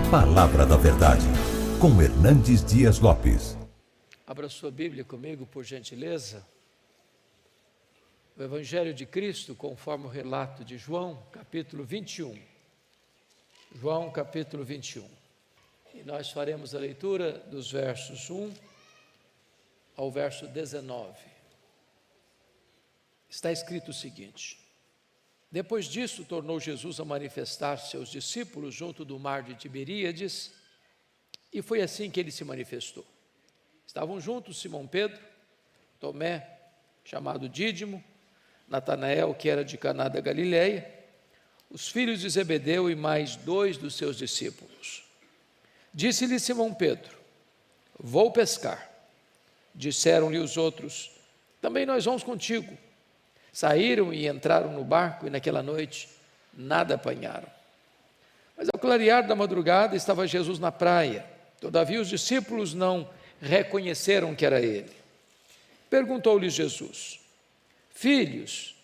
Palavra da Verdade, com Hernandes Dias Lopes. Abra sua Bíblia comigo, por gentileza. O Evangelho de Cristo, conforme o relato de João, capítulo 21. João, capítulo 21. E nós faremos a leitura dos versos 1 ao verso 19. Está escrito o seguinte: Depois disso, tornou Jesus a manifestar seus discípulos junto do mar de Tiberíades, e foi assim que ele se manifestou. Estavam juntos Simão Pedro, Tomé, chamado Dídimo, Natanael, que era de Caná da Galileia, os filhos de Zebedeu e mais 2 dos seus discípulos. Disse-lhe Simão Pedro: Vou pescar. Disseram-lhe os outros: Também nós vamos contigo. Saíram e entraram no barco, e naquela noite nada apanharam. Mas ao clarear da madrugada estava Jesus na praia. Todavia os discípulos não reconheceram que era ele. Perguntou-lhes Jesus: Filhos,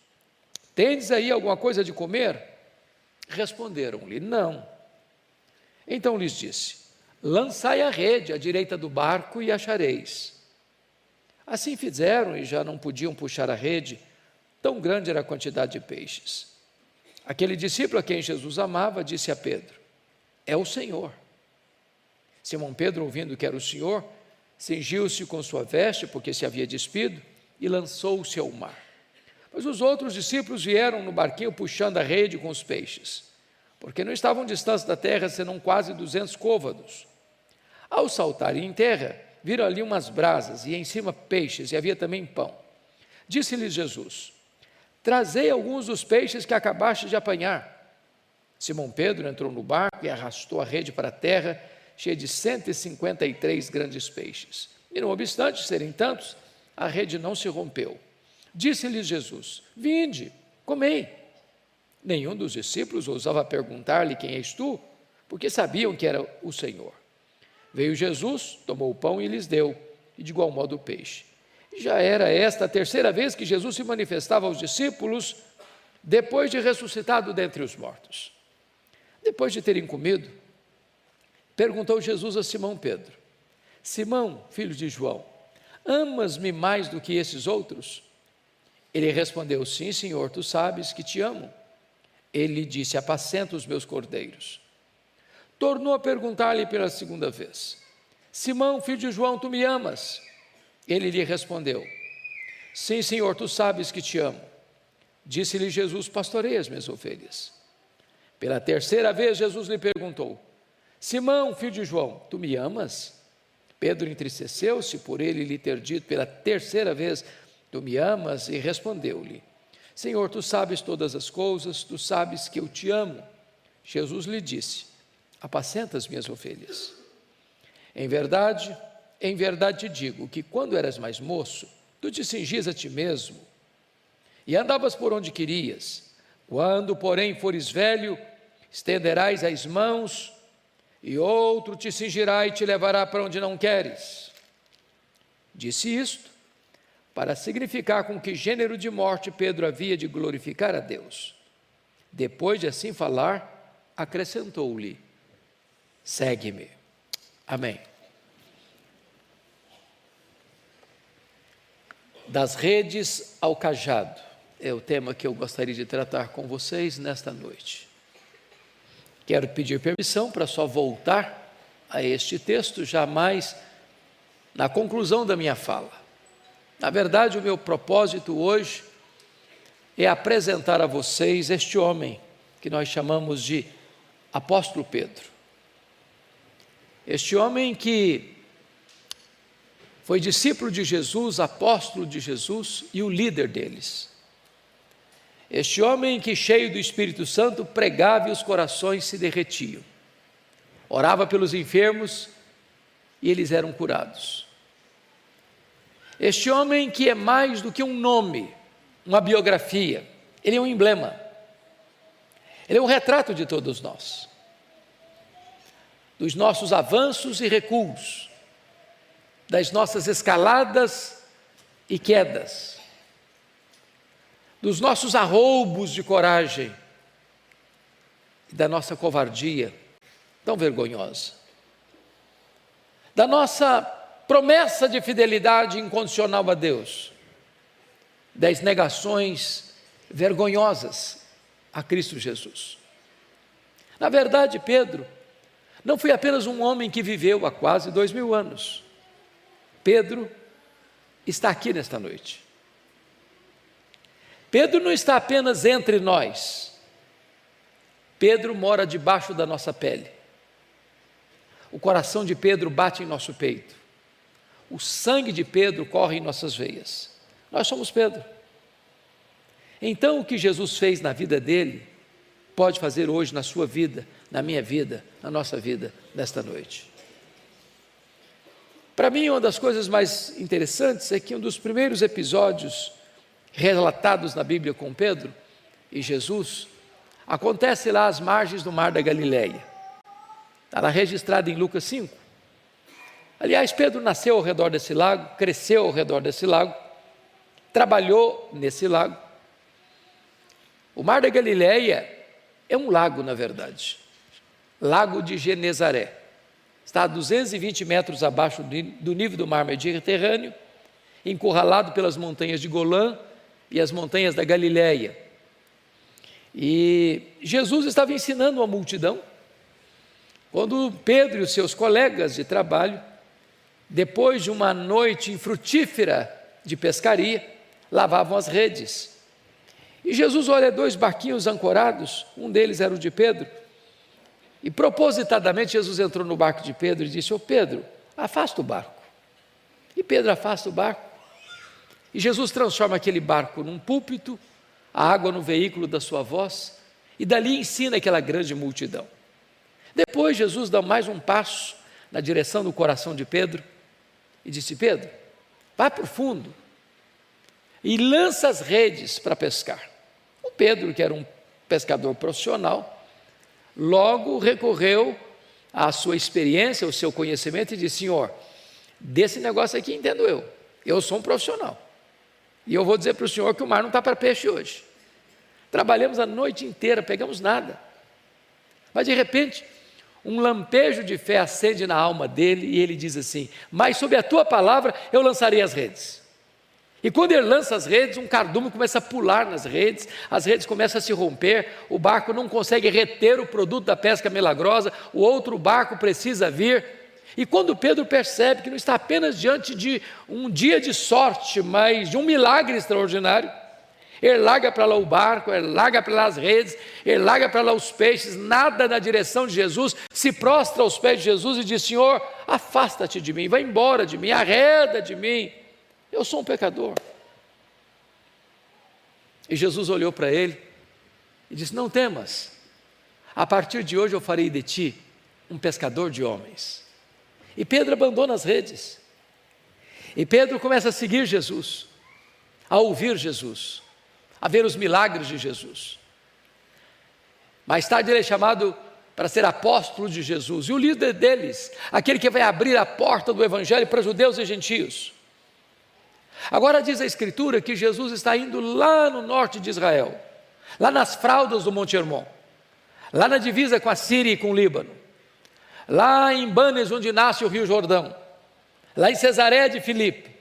tendes aí alguma coisa de comer? Responderam-lhe: Não. Então lhes disse: Lançai a rede à direita do barco e achareis. Assim fizeram e já não podiam puxar a rede, tão grande era a quantidade de peixes. Aquele discípulo a quem Jesus amava disse a Pedro: É o Senhor. Simão Pedro, ouvindo que era o Senhor, cingiu-se com sua veste, porque se havia despido, e lançou-se ao mar. Mas os outros discípulos vieram no barquinho puxando a rede com os peixes, porque não estavam distantes da terra, senão quase 200 côvados. Ao saltarem em terra, viram ali umas brasas, e em cima peixes, e havia também pão. Disse-lhes Jesus: Trazei alguns dos peixes que acabaste de apanhar. Simão Pedro entrou no barco e arrastou a rede para a terra, cheia de 153 grandes peixes. E não obstante serem tantos, a rede não se rompeu. Disse-lhes Jesus: Vinde, comei. Nenhum dos discípulos ousava perguntar-lhe: Quem és tu? Porque sabiam que era o Senhor. Veio Jesus, tomou o pão e lhes deu, e de igual modo o peixe. Já era esta a terceira vez que Jesus se manifestava aos discípulos, depois de ressuscitado dentre os mortos. Depois de terem comido, perguntou Jesus a Simão Pedro: Simão, filho de João, amas-me mais do que esses outros? Ele respondeu: Sim, Senhor, tu sabes que te amo. Ele lhe disse: Apacenta os meus cordeiros. Tornou a perguntar-lhe pela segunda vez: Simão, filho de João, tu me amas? Ele lhe respondeu: Sim, Senhor, tu sabes que te amo. Disse-lhe Jesus: Pastoreia as minhas ovelhas. Pela terceira vez Jesus lhe perguntou: Simão, filho de João, tu me amas? Pedro entristeceu-se por ele lhe ter dito pela terceira vez: Tu me amas? E respondeu-lhe: Senhor, tu sabes todas as coisas, tu sabes que eu te amo. Jesus lhe disse: Apacenta as minhas ovelhas. Em verdade te digo que quando eras mais moço, tu te cingias a ti mesmo e andavas por onde querias. Quando, porém, fores velho, estenderás as mãos e outro te cingirá e te levará para onde não queres. Disse isto para significar com que gênero de morte Pedro havia de glorificar a Deus. Depois de assim falar, acrescentou-lhe: Segue-me. Amém. Das redes ao cajado é o tema que eu gostaria de tratar com vocês nesta noite. Quero pedir permissão para só voltar a este texto jamais na conclusão da minha fala. Na verdade, o meu propósito hoje é apresentar a vocês este homem que nós chamamos de Apóstolo Pedro. Este homem que foi discípulo de Jesus, apóstolo de Jesus e o líder deles. Este homem que, cheio do Espírito Santo, pregava e os corações se derretiam. Orava pelos enfermos e eles eram curados. Este homem que é mais do que um nome, uma biografia, ele é um emblema. Ele é um retrato de todos nós, dos nossos avanços e recuos, das nossas escaladas e quedas, dos nossos arroubos de coragem e da nossa covardia tão vergonhosa, da nossa promessa de fidelidade incondicional a Deus, das negações vergonhosas a Cristo Jesus. Na verdade, Pedro não foi apenas um homem que viveu há quase 2000 anos. Pedro está aqui nesta noite. Pedro não está apenas entre nós. Pedro mora debaixo da nossa pele. O coração de Pedro bate em nosso peito. O sangue de Pedro corre em nossas veias. Nós somos Pedro. Então, o que Jesus fez na vida dele, pode fazer hoje na sua vida, na minha vida, na nossa vida, nesta noite. Para mim, uma das coisas mais interessantes é que um dos primeiros episódios relatados na Bíblia com Pedro e Jesus acontece lá às margens do Mar da Galileia. Está lá registrado em Lucas 5. Aliás, Pedro nasceu ao redor desse lago, cresceu ao redor desse lago, trabalhou nesse lago. O Mar da Galileia é um lago, na verdade, Lago de Genezaré. Está a 220 metros abaixo do nível do mar Mediterrâneo, encurralado pelas montanhas de Golã e as montanhas da Galileia. E Jesus estava ensinando uma multidão, quando Pedro e os seus colegas de trabalho, depois de uma noite infrutífera de pescaria, lavavam as redes. E Jesus olha 2 barquinhos ancorados, um deles era o de Pedro, e propositadamente Jesus entrou no barco de Pedro e disse: ô Pedro, afasta o barco. E Pedro afasta o barco, e Jesus transforma aquele barco num púlpito, a água no veículo da sua voz, e dali ensina aquela grande multidão. Depois Jesus dá mais um passo na direção do coração de Pedro, e disse: Pedro, vai para o fundo, e lança as redes para pescar. O Pedro, que era um pescador profissional, logo recorreu à sua experiência, ao seu conhecimento, e disse: Senhor, desse negócio aqui entendo eu sou um profissional, e eu vou dizer para o Senhor que o mar não está para peixe hoje. Trabalhamos a noite inteira, pegamos nada, mas de repente, um lampejo de fé acende na alma dele, e ele diz assim: mas sob a tua palavra eu lançarei as redes. E quando ele lança as redes, um cardume começa a pular nas redes, as redes começam a se romper, o barco não consegue reter o produto da pesca milagrosa, o outro barco precisa vir. E quando Pedro percebe que não está apenas diante de um dia de sorte, mas de um milagre extraordinário, ele larga para lá o barco, ele larga para lá as redes, ele larga para lá os peixes, nada na direção de Jesus, se prostra aos pés de Jesus e diz: Senhor, afasta-te de mim, vai embora de mim, arreda de mim, eu sou um pecador. E Jesus olhou para ele e disse: não temas, a partir de hoje eu farei de ti um pescador de homens. E Pedro abandona as redes, e Pedro começa a seguir Jesus, a ouvir Jesus, a ver os milagres de Jesus. Mais tarde ele é chamado para ser apóstolo de Jesus, e o líder deles, aquele que vai abrir a porta do evangelho para judeus e gentios. Agora diz a Escritura que Jesus está indo lá no norte de Israel, lá nas fraldas do Monte Hermon, lá na divisa com a Síria e com o Líbano, lá em Banes, onde nasce o Rio Jordão, lá em Cesareia de Filipe.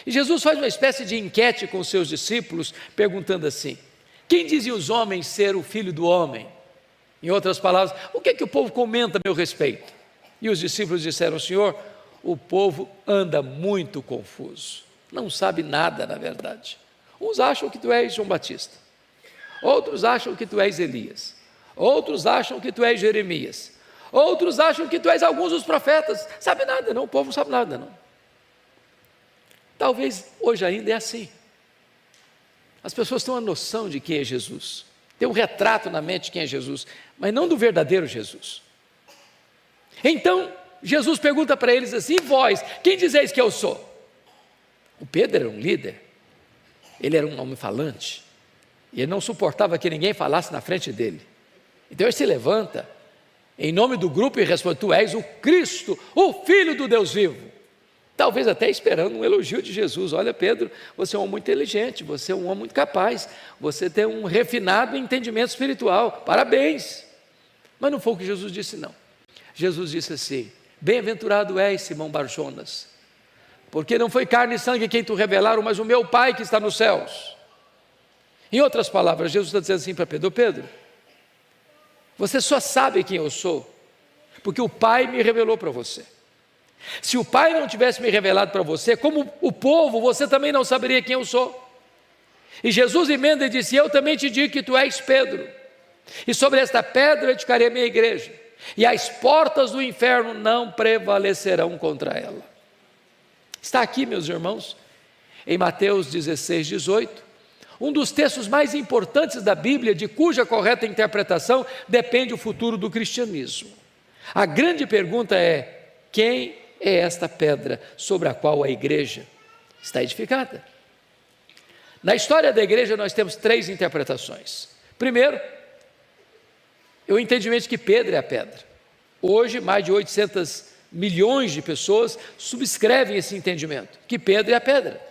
E Jesus faz uma espécie de enquete com os seus discípulos, perguntando assim: quem dizem os homens ser o filho do homem? Em outras palavras, o que é que o povo comenta a meu respeito? E os discípulos disseram: Senhor, o povo anda muito confuso, não sabe nada na verdade. Uns acham que tu és João Batista, outros acham que tu és Elias, outros acham que tu és Jeremias, outros acham que tu és alguns dos profetas. Sabe nada não, o povo não sabe nada não. Talvez hoje ainda é assim. As pessoas têm uma noção de quem é Jesus, tem um retrato na mente de quem é Jesus, mas não do verdadeiro Jesus. Então Jesus pergunta para eles assim: vós, quem dizeis que eu sou? O Pedro era um líder, ele era um homem falante, e ele não suportava que ninguém falasse na frente dele. Então ele se levanta em nome do grupo e responde: tu és o Cristo, o Filho do Deus vivo. Talvez até esperando um elogio de Jesus: olha Pedro, você é um homem muito inteligente, você é um homem muito capaz, você tem um refinado entendimento espiritual, parabéns. Mas não foi o que Jesus disse não. Jesus disse assim: bem-aventurado és, Simão Barjonas, porque não foi carne e sangue quem tu revelaram, mas o meu Pai que está nos céus. Em outras palavras, Jesus está dizendo assim para Pedro: Pedro, você só sabe quem eu sou porque o Pai me revelou para você. Se o Pai não tivesse me revelado para você, como o povo, você também não saberia quem eu sou. E Jesus emenda e disse: eu também te digo que tu és Pedro, e sobre esta pedra eu edificarei a minha igreja, e as portas do inferno não prevalecerão contra ela. Está aqui, meus irmãos, em Mateus 16, 18, um dos textos mais importantes da Bíblia, de cuja correta interpretação depende o futuro do cristianismo. A grande pergunta é: quem é esta pedra sobre a qual a igreja está edificada? Na história da igreja nós temos 3 interpretações. Primeiro, o entendimento de que Pedro é a pedra. Hoje, mais de 800 milhões de pessoas subscrevem esse entendimento, que Pedro é a pedra.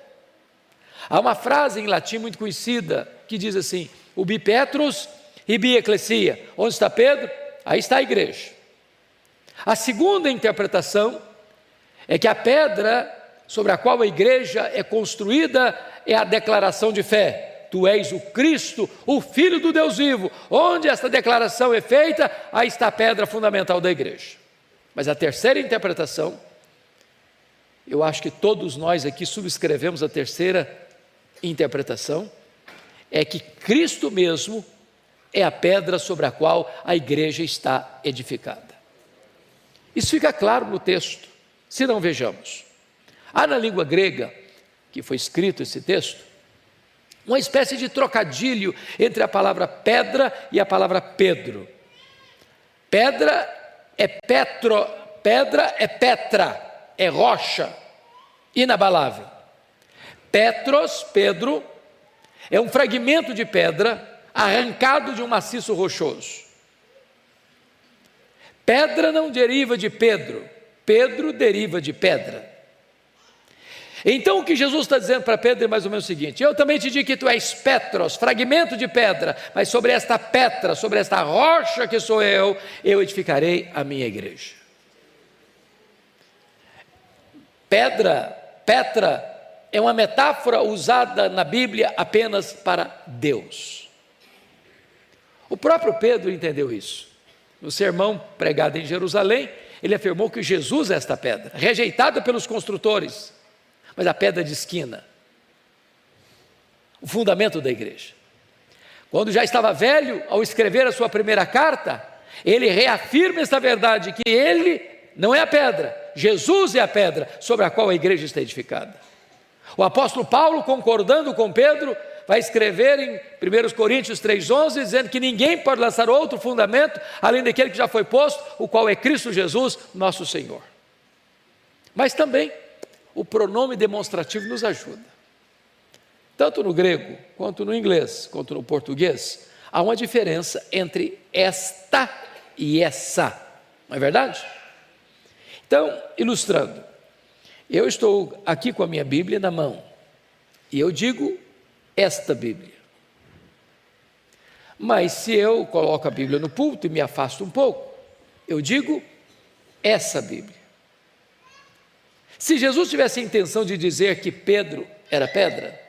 Há uma frase em latim muito conhecida que diz assim: ubi Petrus ibi ecclesia. Onde está Pedro? Aí está a igreja. A segunda interpretação é que a pedra sobre a qual a igreja é construída é a declaração de fé: tu és o Cristo, o Filho do Deus vivo. Onde esta declaração é feita, aí está a pedra fundamental da igreja. Mas a terceira interpretação, eu acho que todos nós aqui subscrevemos a terceira interpretação, é que Cristo mesmo é a pedra sobre a qual a igreja está edificada. Isso fica claro no texto, se não vejamos. Há na língua grega, que foi escrito esse texto, uma espécie de trocadilho entre a palavra pedra e a palavra Pedro. Pedra é Petro, pedra é Petra, é rocha, inabalável. Petros, Pedro, é um fragmento de pedra arrancado de um maciço rochoso. Pedra não deriva de Pedro, Pedro deriva de pedra. Então o que Jesus está dizendo para Pedro é mais ou menos o seguinte: eu também te digo que tu és Petros, fragmento de pedra, mas sobre esta pedra, sobre esta rocha que sou eu edificarei a minha igreja. Petra é uma metáfora usada na Bíblia apenas para Deus. O próprio Pedro entendeu isso. No sermão pregado em Jerusalém, ele afirmou que Jesus é esta pedra, rejeitada pelos construtores, mas a pedra de esquina, o fundamento da igreja. Quando já estava velho, ao escrever a sua primeira carta, ele reafirma esta verdade, que ele não é a pedra, Jesus é a pedra sobre a qual a igreja está edificada. O apóstolo Paulo, concordando com Pedro, vai escrever em 1 Coríntios 3,11, dizendo que ninguém pode lançar outro fundamento, além daquele que já foi posto, o qual é Cristo Jesus, nosso Senhor. Mas também, o pronome demonstrativo nos ajuda. Tanto no grego, quanto no inglês, quanto no português, há uma diferença entre esta e essa, não é verdade? Então, ilustrando, eu estou aqui com a minha Bíblia na mão, e eu digo esta Bíblia. Mas se eu coloco a Bíblia no púlpito e me afasto um pouco, eu digo essa Bíblia. Se Jesus tivesse a intenção de dizer que Pedro era pedra,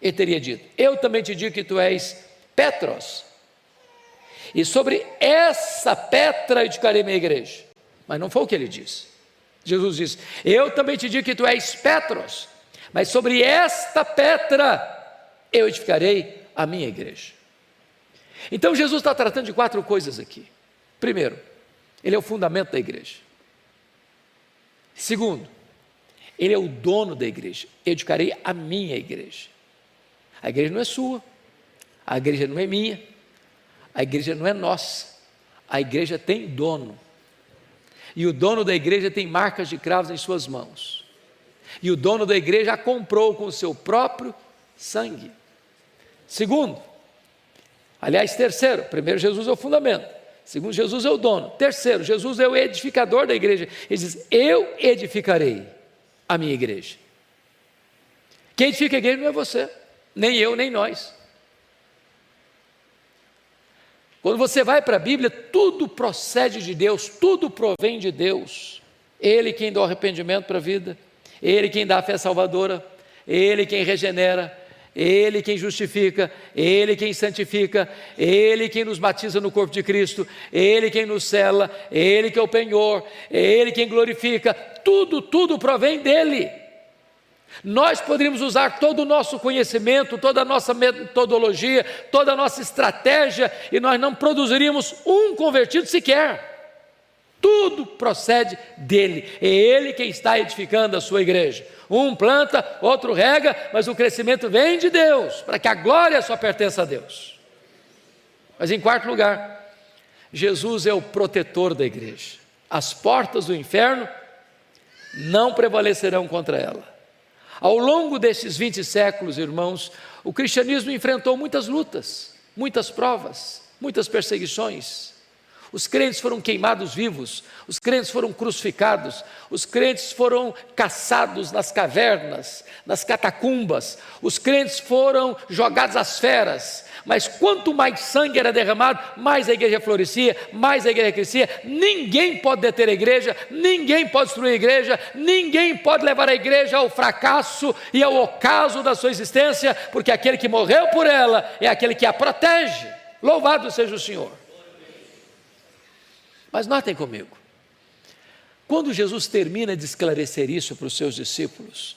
ele teria dito: eu também te digo que tu és Petros, e sobre essa pedra edificarei minha igreja. Mas não foi o que ele disse. Jesus disse: eu também te digo que tu és Petros, mas sobre esta pedra eu edificarei a minha igreja. Então Jesus está tratando de 4 coisas aqui. Primeiro, ele é o fundamento da igreja. Segundo, ele é o dono da igreja. Eu edificarei a minha igreja. A igreja não é sua, a igreja não é minha, a igreja não é nossa, a igreja tem dono. E o dono da igreja tem marcas de cravos em suas mãos. E o dono da igreja a comprou com o seu próprio sangue. Segundo, aliás, terceiro, primeiro, Jesus é o fundamento. Segundo, Jesus é o dono. Terceiro, Jesus é o edificador da igreja. Ele diz: eu edificarei a minha igreja. Quem edifica a igreja não é você, nem eu, nem nós. Quando você vai para a Bíblia, tudo procede de Deus, tudo provém de Deus. Ele quem dá o arrependimento para a vida, Ele quem dá a fé salvadora, Ele quem regenera, Ele quem justifica, Ele quem santifica, Ele quem nos batiza no corpo de Cristo, Ele quem nos sela, Ele que é o penhor, Ele quem glorifica, tudo provém dEle. Nós poderíamos usar todo o nosso conhecimento, toda a nossa metodologia, toda a nossa estratégia, e nós não produziríamos um convertido sequer. Tudo procede dEle, é Ele quem está edificando a sua igreja. Um planta, outro rega, mas o crescimento vem de Deus, para que a glória só pertença a Deus. Mas em quarto lugar, Jesus é o protetor da igreja. As portas do inferno não prevalecerão contra ela. Ao longo desses 20 séculos, irmãos, o cristianismo enfrentou muitas lutas, muitas provas, muitas perseguições. Os crentes foram queimados vivos, os crentes foram crucificados, os crentes foram caçados nas cavernas, nas catacumbas, os crentes foram jogados às feras. Mas quanto mais sangue era derramado, mais a igreja florescia, mais a igreja crescia. Ninguém pode deter a igreja, ninguém pode destruir a igreja, ninguém pode levar a igreja ao fracasso e ao ocaso da sua existência, porque aquele que morreu por ela é aquele que a protege. Louvado seja o Senhor. Mas notem comigo, quando Jesus termina de esclarecer isso para os seus discípulos,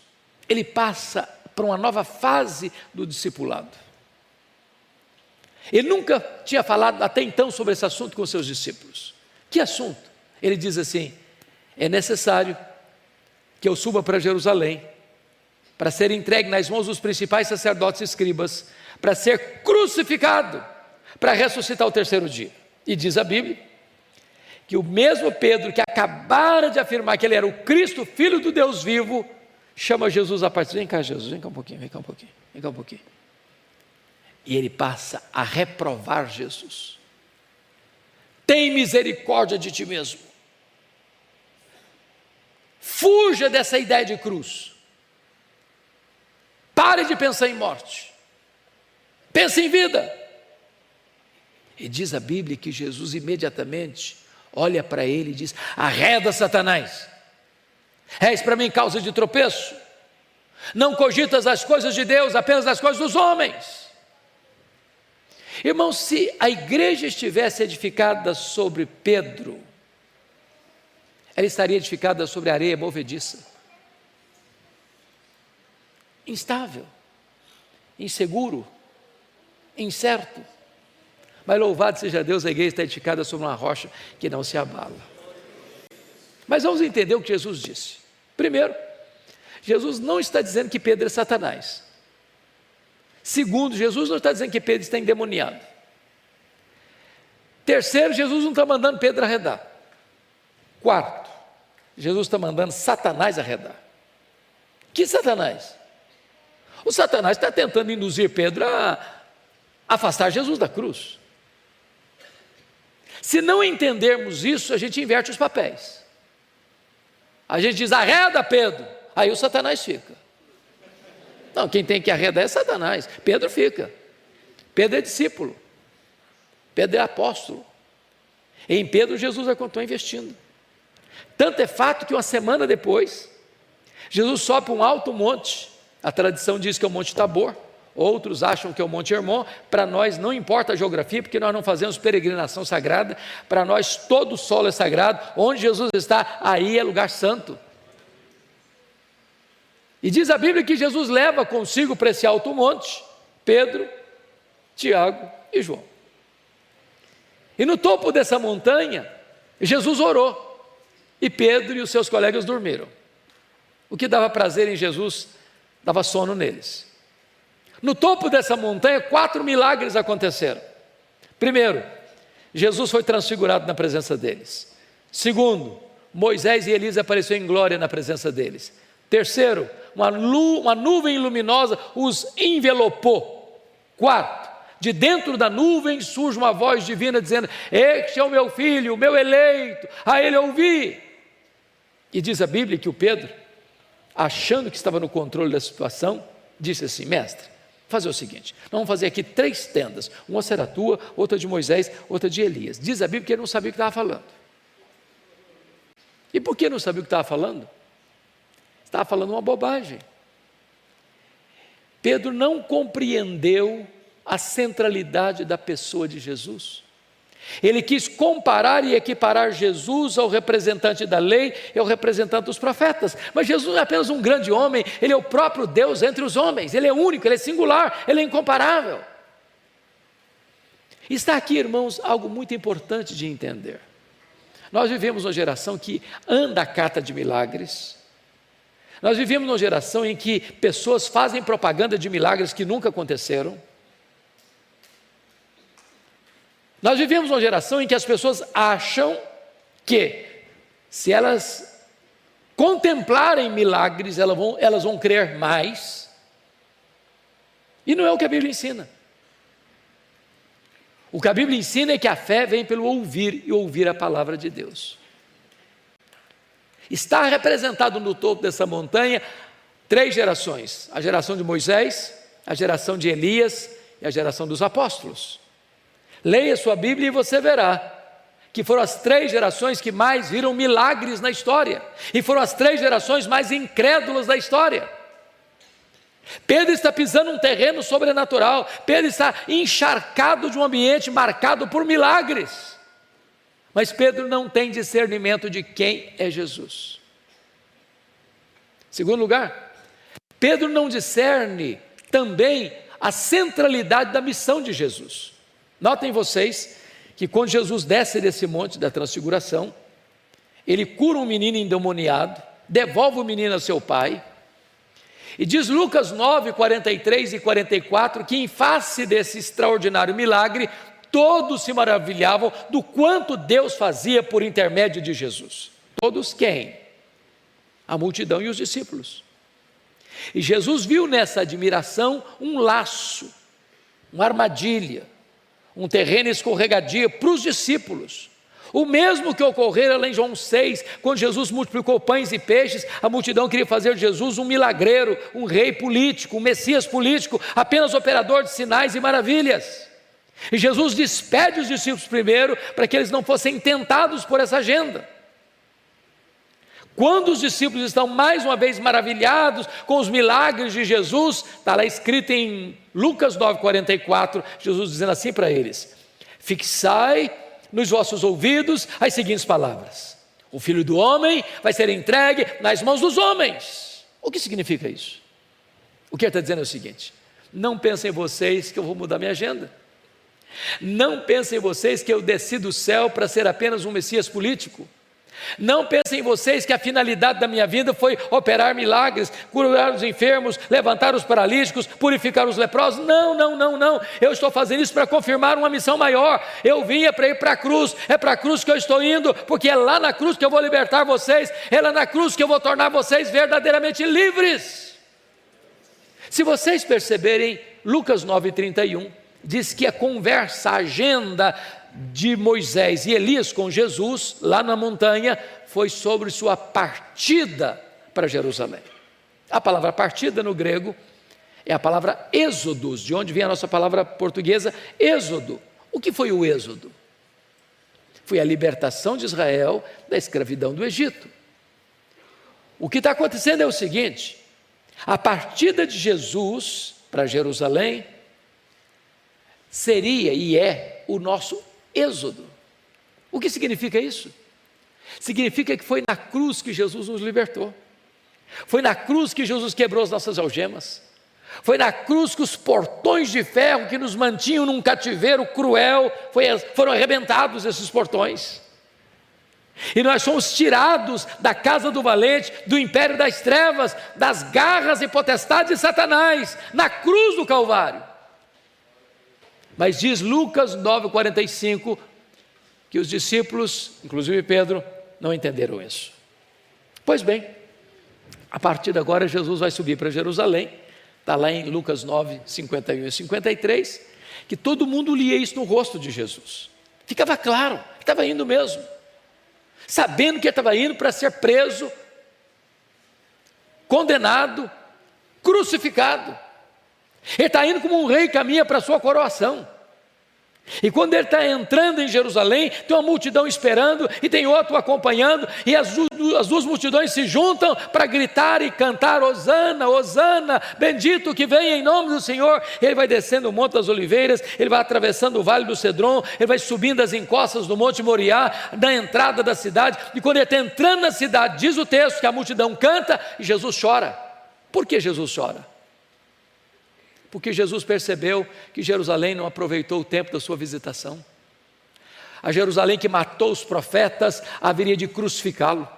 ele passa para uma nova fase do discipulado. Ele nunca tinha falado até então sobre esse assunto com os seus discípulos. Que assunto? Ele diz assim: é necessário que eu suba para Jerusalém, para ser entregue nas mãos dos principais sacerdotes e escribas, para ser crucificado, para ressuscitar ao terceiro dia. E diz a Bíblia que o mesmo Pedro que acabara de afirmar que ele era o Cristo, Filho do Deus vivo, chama Jesus à parte. Vem cá, Jesus, vem cá um pouquinho, vem cá um pouquinho, vem cá um pouquinho. E ele passa a reprovar Jesus. Tem misericórdia de ti mesmo. Fuja dessa ideia de cruz. Pare de pensar em morte. Pense em vida. E diz a Bíblia que Jesus imediatamente olha para ele e diz: arreda, Satanás, és para mim causa de tropeço, não cogitas as coisas de Deus, apenas as coisas dos homens. Irmãos, se a igreja estivesse edificada sobre Pedro, ela estaria edificada sobre areia movediça, instável, inseguro, incerto. Mas louvado seja Deus, a igreja está edificada sobre uma rocha que não se abala. Mas vamos entender o que Jesus disse. Primeiro, Jesus não está dizendo que Pedro é Satanás. Segundo, Jesus não está dizendo que Pedro está endemoniado. Terceiro, Jesus não está mandando Pedro arredar. Quarto, Jesus está mandando Satanás arredar. Que Satanás? O Satanás está tentando induzir Pedro a afastar Jesus da cruz. Se não entendermos isso, a gente inverte os papéis. A gente diz: arreda, Pedro. Aí o Satanás fica. Não, quem tem que arredar é Satanás. Pedro fica. Pedro é discípulo. Pedro é apóstolo. Em Pedro, Jesus vai continuar investindo. Tanto é fato que uma semana depois, Jesus sobe para um alto monte. A tradição diz que é o Monte Tabor. Outros acham que é o Monte Hermon. Para nós não importa a geografia, porque nós não fazemos peregrinação sagrada. Para nós todo o solo é sagrado. Onde Jesus está, aí é lugar santo. E diz a Bíblia que Jesus leva consigo para esse alto monte Pedro, Tiago e João. E no topo dessa montanha, Jesus orou. E Pedro e os seus colegas dormiram. O que dava prazer em Jesus, dava sono neles. No topo dessa montanha, 4 milagres aconteceram. Primeiro, Jesus foi transfigurado na presença deles. Segundo, Moisés e Elias apareceram em glória na presença deles. Terceiro, uma nuvem luminosa os envelopou. Quarto, de dentro da nuvem surge uma voz divina dizendo: este é o meu filho, o meu eleito, a ele ouvi. E diz a Bíblia que o Pedro, achando que estava no controle da situação, disse assim: mestre, fazer o seguinte, nós vamos fazer aqui 3 tendas, uma será tua, outra de Moisés, outra de Elias. Diz a Bíblia que ele não sabia o que estava falando. E por que não sabia o que estava falando? Estava falando uma bobagem. Pedro não compreendeu a centralidade da pessoa de Jesus. Ele quis comparar e equiparar Jesus ao representante da lei e ao representante dos profetas. Mas Jesus não é apenas um grande homem, ele é o próprio Deus entre os homens. Ele é único, ele é singular, ele é incomparável. Está aqui, irmãos, algo muito importante de entender. Nós vivemos uma geração que anda à cata de milagres. Nós vivemos numa geração em que pessoas fazem propaganda de milagres que nunca aconteceram. Nós vivemos uma geração em que as pessoas acham que, se elas contemplarem milagres, elas vão crer mais. E não é o que a Bíblia ensina. O que a Bíblia ensina é que a fé vem pelo ouvir, e ouvir a palavra de Deus. Está representado no topo dessa montanha 3 gerações: a geração de Moisés, a geração de Elias e a geração dos apóstolos. Leia sua Bíblia e você verá que foram as 3 gerações que mais viram milagres na história, e foram as 3 gerações mais incrédulas da história. Pedro está pisando um terreno sobrenatural, Pedro está encharcado de um ambiente marcado por milagres, mas Pedro não tem discernimento de quem é Jesus. Segundo lugar, Pedro não discerne também a centralidade da missão de Jesus. Notem vocês que quando Jesus desce desse monte da transfiguração, ele cura um menino endemoniado, devolve o menino a seu pai, e diz Lucas 9, 43 e 44, que em face desse extraordinário milagre, todos se maravilhavam do quanto Deus fazia por intermédio de Jesus. Todos quem? A multidão e os discípulos. E Jesus viu nessa admiração um laço, uma armadilha, um terreno escorregadio para os discípulos. O mesmo que ocorrera lá em João 6, quando Jesus multiplicou pães e peixes, a multidão queria fazer de Jesus um milagreiro, um rei político, um Messias político, apenas operador de sinais e maravilhas. E Jesus despede os discípulos primeiro, para que eles não fossem tentados por essa agenda. Quando os discípulos estão mais uma vez maravilhados com os milagres de Jesus, está lá escrito em Lucas 9, 44, Jesus dizendo assim para eles: fixai nos vossos ouvidos as seguintes palavras: o Filho do Homem vai ser entregue nas mãos dos homens. O que significa isso? O que ele está dizendo é o seguinte: não pensem vocês que eu vou mudar minha agenda. Não pensem vocês que eu desci do céu para ser apenas um Messias político. Não pensem vocês que a finalidade da minha vida foi operar milagres, curar os enfermos, levantar os paralíticos, purificar os leprosos. Não. Eu estou fazendo isso para confirmar uma missão maior. Eu vim para ir para a cruz. É para a cruz que eu estou indo, porque é lá na cruz que eu vou libertar vocês. É lá na cruz que eu vou tornar vocês verdadeiramente livres. Se vocês perceberem, Lucas 9:31 diz que a conversa, a agenda de Moisés e Elias com Jesus, lá na montanha, foi sobre sua partida para Jerusalém. A palavra partida no grego é a palavra êxodos, de onde vem a nossa palavra portuguesa êxodo. O que foi o êxodo? Foi a libertação de Israel da escravidão do Egito. O que está acontecendo é o seguinte: a partida de Jesus para Jerusalém seria e é o nosso êxodo. O que significa isso? Significa que foi na cruz que Jesus nos libertou. Foi na cruz que Jesus quebrou as nossas algemas. Foi na cruz que os portões de ferro que nos mantinham num cativeiro cruel foram arrebentados, esses portões. E nós fomos tirados da casa do valente, do império das trevas, das garras e potestades de Satanás, na cruz do Calvário. Mas diz Lucas 9:45 que os discípulos, inclusive Pedro, não entenderam isso. Pois bem, a partir de agora Jesus vai subir para Jerusalém. Está lá em Lucas 9, 51 e 53, que todo mundo lia isso no rosto de Jesus. Ficava claro que estava indo mesmo, sabendo que estava indo para ser preso, condenado, crucificado. Ele está indo como um rei caminha para a sua coroação. E quando ele está entrando em Jerusalém, tem uma multidão esperando e tem outro acompanhando, e as duas multidões se juntam para gritar e cantar: Hosana, Hosana, bendito que vem em nome do Senhor. Ele vai descendo o Monte das Oliveiras, ele vai atravessando o Vale do Cedron, ele vai subindo as encostas do Monte Moriá, na entrada da cidade, e quando ele está entrando na cidade, diz o texto que a multidão canta e Jesus chora. Por que Jesus chora? Porque Jesus percebeu que Jerusalém não aproveitou o tempo da sua visitação. A Jerusalém que matou os profetas haveria de crucificá-lo.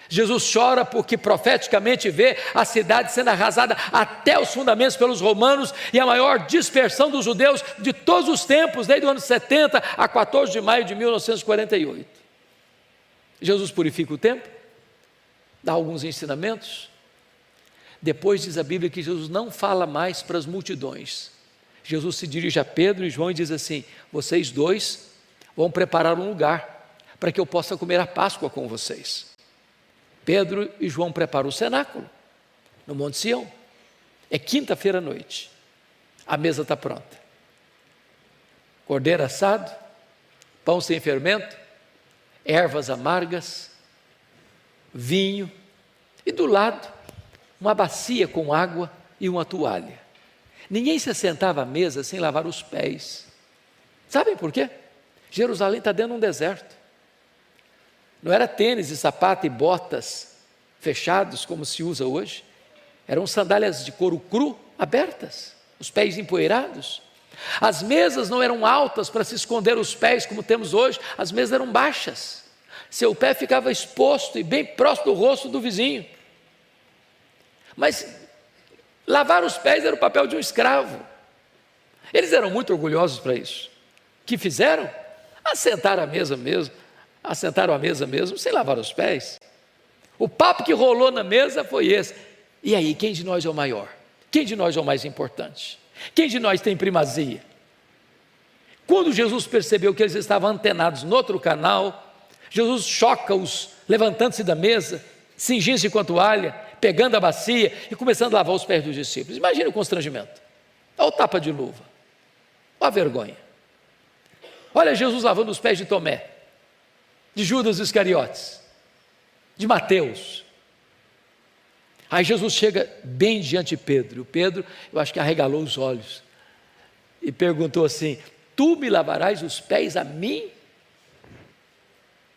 Jesus chora porque profeticamente vê a cidade sendo arrasada até os fundamentos pelos romanos e a maior dispersão dos judeus de todos os tempos, desde o ano 70 a 14 de maio de 1948. Jesus purifica o templo, dá alguns ensinamentos. Depois diz a Bíblia que Jesus não fala mais para as multidões. Jesus se dirige a Pedro e João e diz assim: vocês dois vão preparar um lugar para que eu possa comer a Páscoa com vocês. Pedro e João preparam o cenáculo no Monte Sião. É quinta-feira à noite. A mesa está pronta. Cordeiro assado, pão sem fermento, ervas amargas, vinho e do lado uma bacia com água e uma toalha. Ninguém se assentava à mesa sem lavar os pés. Sabem por quê? Jerusalém está dentro de um deserto. Não era tênis e sapato e botas fechados como se usa hoje. Eram sandálias de couro cru abertas, os pés empoeirados. As mesas não eram altas para se esconder os pés como temos hoje, as mesas eram baixas. Seu pé ficava exposto e bem próximo do rosto do vizinho. Mas lavar os pés era o papel de um escravo. Eles eram muito orgulhosos para isso. O que fizeram? Assentaram à mesa mesmo, sem lavar os pés. O papo que rolou na mesa foi esse: e aí, quem de nós é o maior? Quem de nós é o mais importante? Quem de nós tem primazia? Quando Jesus percebeu que eles estavam antenados no outro canal, Jesus choca-os, levantando-se da mesa, cingindo-se com a toalha, pegando a bacia e começando a lavar os pés dos discípulos. Imagina o constrangimento. Olha o tapa de luva. Olha a vergonha. Olha Jesus lavando os pés de Tomé, de Judas Iscariotes, de Mateus. Aí Jesus chega bem diante de Pedro. O Pedro, eu acho que arregalou os olhos e perguntou assim: tu me lavarás os pés a mim?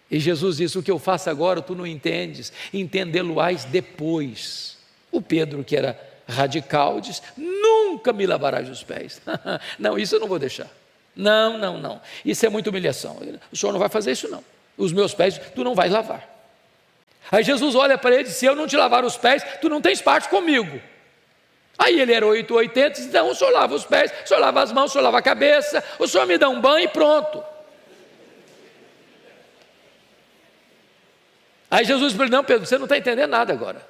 E Jesus disse: o que eu faço agora tu não entendes, entendê-lo-ás depois. O Pedro, que era radical, disse: nunca me lavarás os pés. Não, isso eu não vou deixar. Não, isso é muita humilhação. O senhor não vai fazer isso não. Os meus pés tu não vais lavar. Aí Jesus olha para ele e diz: se eu não te lavar os pés, tu não tens parte comigo. Aí ele era 880, então o senhor lava os pés, o senhor lava as mãos, o senhor lava a cabeça, o senhor me dá um banho e pronto. Aí Jesus falou: não, Pedro, você não está entendendo nada agora.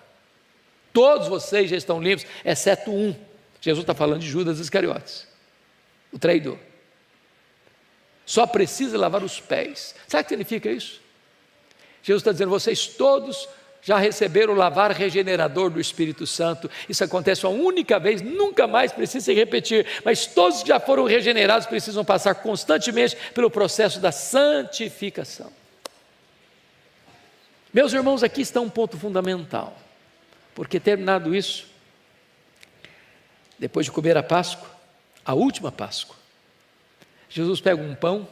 Todos vocês já estão limpos, exceto um. Jesus está falando de Judas Iscariotes, o traidor. Só precisa lavar os pés. Sabe o que significa isso? Jesus está dizendo: vocês todos já receberam o lavar regenerador do Espírito Santo. Isso acontece uma única vez, nunca mais precisa se repetir. Mas todos que já foram regenerados precisam passar constantemente pelo processo da santificação. Meus irmãos, aqui está um ponto fundamental, porque terminado isso, depois de comer a Páscoa, a última Páscoa, Jesus pega um pão,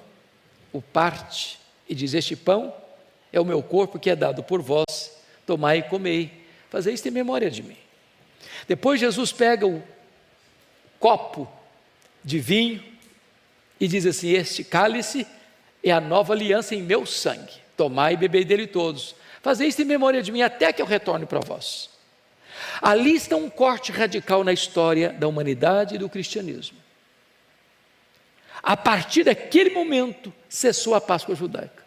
o parte e diz: este pão é o meu corpo que é dado por vós, tomai e comei, fazei isto em memória de mim. Depois Jesus pega o copo de vinho e diz assim: este cálice é a nova aliança em meu sangue, tomai e bebei dele todos, fazei isto em memória de mim, até que eu retorne para vós. Ali está um corte radical na história da humanidade e do cristianismo. A partir daquele momento, cessou a Páscoa judaica.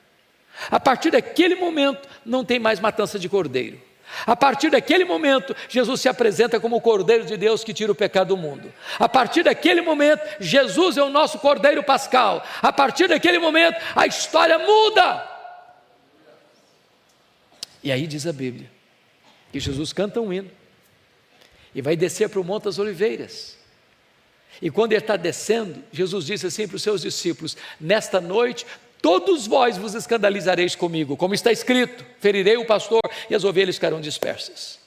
A partir daquele momento, não tem mais matança de cordeiro. A partir daquele momento, Jesus se apresenta como o Cordeiro de Deus que tira o pecado do mundo. A partir daquele momento, Jesus é o nosso Cordeiro Pascal. A partir daquele momento, a história muda. E aí diz a Bíblia que Jesus canta um hino e vai descer para o Monte das Oliveiras. E quando ele está descendo, Jesus disse assim para os seus discípulos: nesta noite, todos vós vos escandalizareis comigo, como está escrito, ferirei o pastor e as ovelhas ficarão dispersas.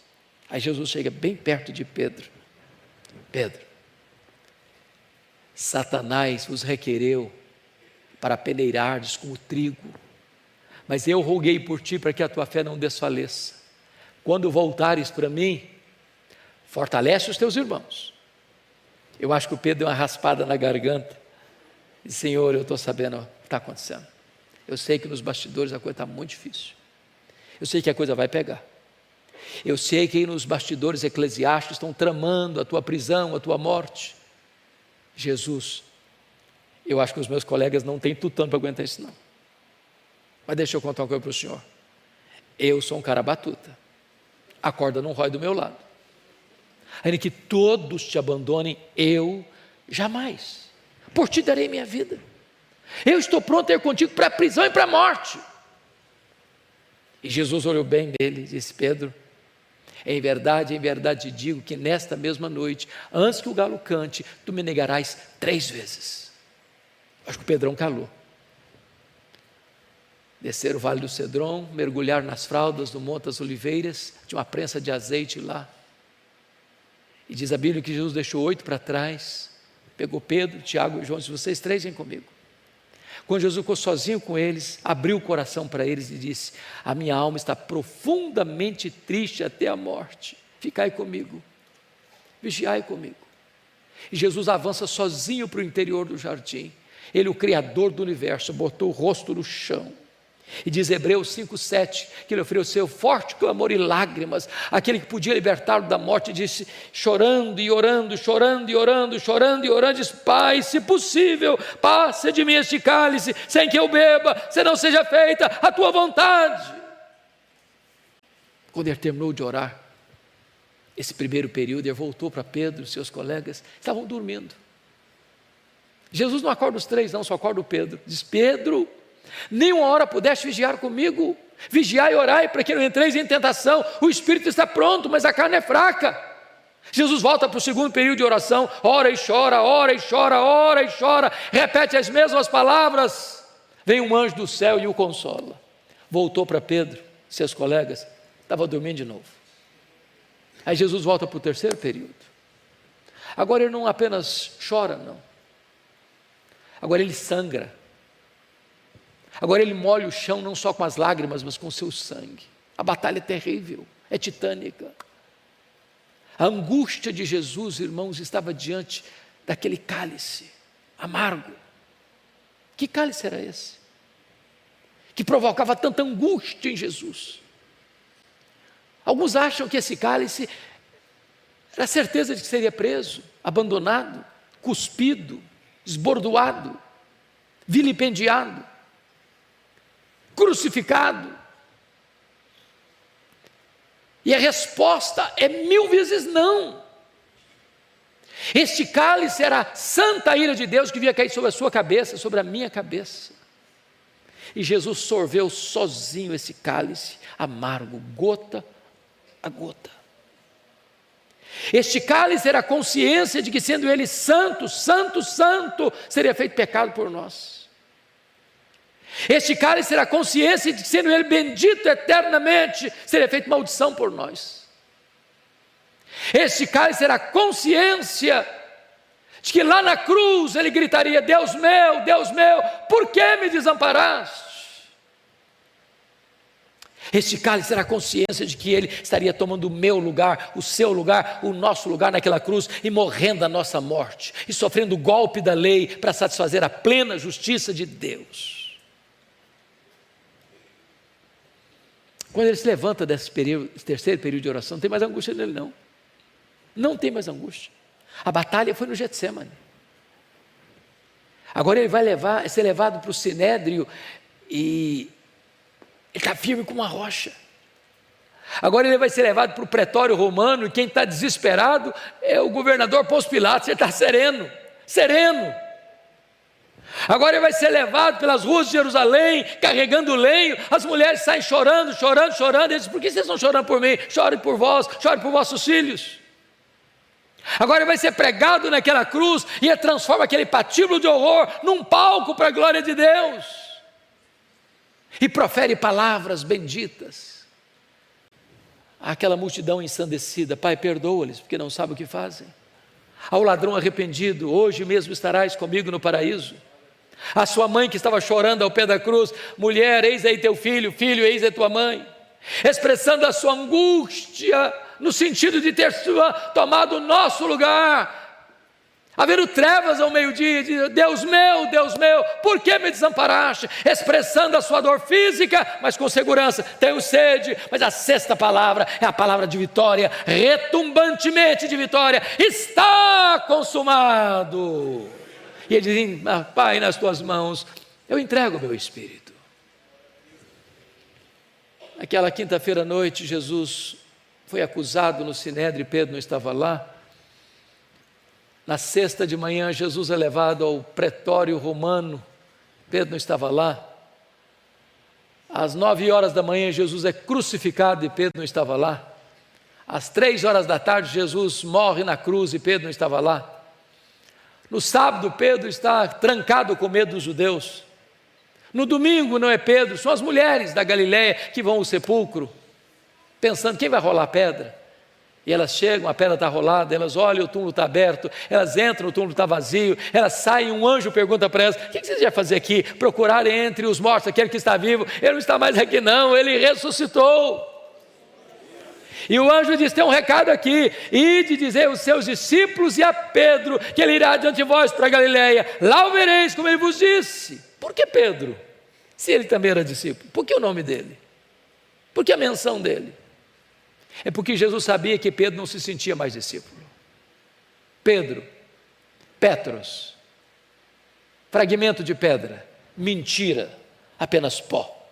Aí Jesus chega bem perto de Pedro: Pedro, Satanás vos requereu para peneirardes como trigo, mas eu roguei por ti para que a tua fé não desfaleça. Quando voltares para mim, fortalece os teus irmãos. Eu acho que o Pedro deu uma raspada na garganta e disse: Senhor, eu estou sabendo o que está acontecendo. Eu sei que nos bastidores a coisa está muito difícil. Eu sei que a coisa vai pegar. Eu sei que nos bastidores eclesiásticos estão tramando a tua prisão, a tua morte. Jesus, eu acho que os meus colegas não têm tutano para aguentar isso não. Mas deixa eu contar uma coisa para o senhor. Eu sou um cara batuta. A corda não rói do meu lado. Ainda que todos te abandonem, eu jamais. Por ti darei minha vida. Eu estou pronto a ir contigo para a prisão e para a morte. E Jesus olhou bem nele e disse: Pedro, em verdade te digo que nesta mesma noite, antes que o galo cante, tu me negarás 3 vezes. Acho que o Pedrão calou. Descer o vale do Cedron, mergulhar nas fraldas do Monte das Oliveiras, tinha uma prensa de azeite lá. E diz a Bíblia que Jesus deixou 8 para trás, pegou Pedro, Tiago e João e disse: vocês 3 vêm comigo. Quando Jesus ficou sozinho com eles, abriu o coração para eles e disse: a minha alma está profundamente triste até a morte, ficai comigo, vigiai comigo. E Jesus avança sozinho para o interior do jardim. Ele, o Criador do universo, botou o rosto no chão. E diz Hebreus 5,7, que ele ofereceu forte clamor e lágrimas, aquele que podia libertá-lo da morte, disse, chorando e orando, chorando e orando, chorando e orando, diz: Pai, se possível, passe de mim este cálice, sem que eu beba, se não seja feita a tua vontade. Quando ele terminou de orar, esse primeiro período, ele voltou para Pedro, seus colegas, estavam dormindo. Jesus não acorda os 3 não, só acorda o Pedro. Diz: Pedro, nenhuma hora pudeste vigiar comigo, vigiai e orai para que não entreis em tentação. O espírito está pronto, mas a carne é fraca. Jesus volta para o segundo período de oração, ora e chora, ora e chora, ora e chora, repete as mesmas palavras. Vem um anjo do céu e o consola. Voltou para Pedro, seus colegas, estava dormindo de novo. Aí Jesus volta para o terceiro período. Agora ele não apenas chora, não. Agora ele sangra. Agora ele molha o chão não só com as lágrimas, mas com o seu sangue. A batalha é terrível, é titânica. A angústia de Jesus, irmãos, estava diante daquele cálice amargo. Que cálice era esse? Que provocava tanta angústia em Jesus. Alguns acham que esse cálice era a certeza de que seria preso, abandonado, cuspido, esbordoado, vilipendiado, crucificado. E a resposta é 1000 vezes não. Este cálice era a santa ira de Deus que vinha cair sobre a sua cabeça, sobre a minha cabeça. E Jesus sorveu sozinho esse cálice amargo, gota a gota. Este cálice era a consciência de que, sendo ele santo, santo, santo, seria feito pecado por nós. Este cálice era a consciência de que, sendo ele bendito eternamente, seria feito maldição por nós. Este cálice era a consciência de que lá na cruz ele gritaria: Deus meu, por que me desamparaste? Este cálice era a consciência de que ele estaria tomando o meu lugar, o seu lugar, o nosso lugar naquela cruz e morrendo a nossa morte e sofrendo o golpe da lei para satisfazer a plena justiça de Deus. Quando ele se levanta desse terceiro período de oração, não tem mais angústia nele não. Não tem mais angústia. A batalha foi no Getsemane. Agora ele vai ser levado para o Sinédrio e ele está firme como uma rocha. Agora ele vai ser levado para o pretório romano e quem está desesperado é o governador Pôncio Pilatos. Ele está sereno, sereno. Agora ele vai ser levado pelas ruas de Jerusalém, carregando lenho. As mulheres saem chorando. Ele diz: por que vocês estão chorando por mim? Chorem por vós, chorem por vossos filhos. Agora ele vai ser pregado naquela cruz e ele transforma aquele patíbulo de horror num palco para a glória de Deus. E profere palavras benditas àquela multidão ensandecida: Pai, perdoa-lhes, porque não sabem o que fazem. Ao ladrão arrependido: hoje mesmo estarás comigo no paraíso. A sua mãe que estava chorando ao pé da cruz: mulher, eis aí teu filho, filho, eis aí tua mãe. Expressando a sua angústia, no sentido de ter tomado o nosso lugar. Havendo trevas ao meio-dia, diz: Deus meu, por que me desamparaste? Expressando a sua dor física, mas com segurança: tenho sede. Mas a sexta palavra é a palavra de vitória, retumbantemente de vitória: está consumado. E ele diz: Pai, nas tuas mãos eu entrego o meu espírito. Aquela quinta-feira à noite, Jesus foi acusado no Sinédrio, Pedro não estava lá. Na sexta de manhã, Jesus é levado ao pretório romano, Pedro não estava lá. Às 9 horas da manhã, Jesus é crucificado e Pedro não estava lá. Às 3 horas da tarde, Jesus morre na cruz e Pedro não estava lá. No sábado, Pedro está trancado com medo dos judeus. No domingo não é Pedro, são as mulheres da Galileia que vão ao sepulcro, pensando: quem vai rolar a pedra? E elas chegam, a pedra está rolada, elas olham, o túmulo está aberto, elas entram, o túmulo está vazio, elas saem, um anjo pergunta para elas: o que vocês vão fazer aqui? Procurar entre os mortos aquele que está vivo. Ele não está mais aqui não, ele ressuscitou. E o anjo diz: tem um recado aqui: ide dizer aos seus discípulos e a Pedro que ele irá diante de vós para a Galileia, lá o vereis como ele vos disse. Por que Pedro? Se ele também era discípulo, por que o nome dele? Por que a menção dele? É porque Jesus sabia que Pedro não se sentia mais discípulo. Pedro, Petros, fragmento de pedra, mentira, apenas pó.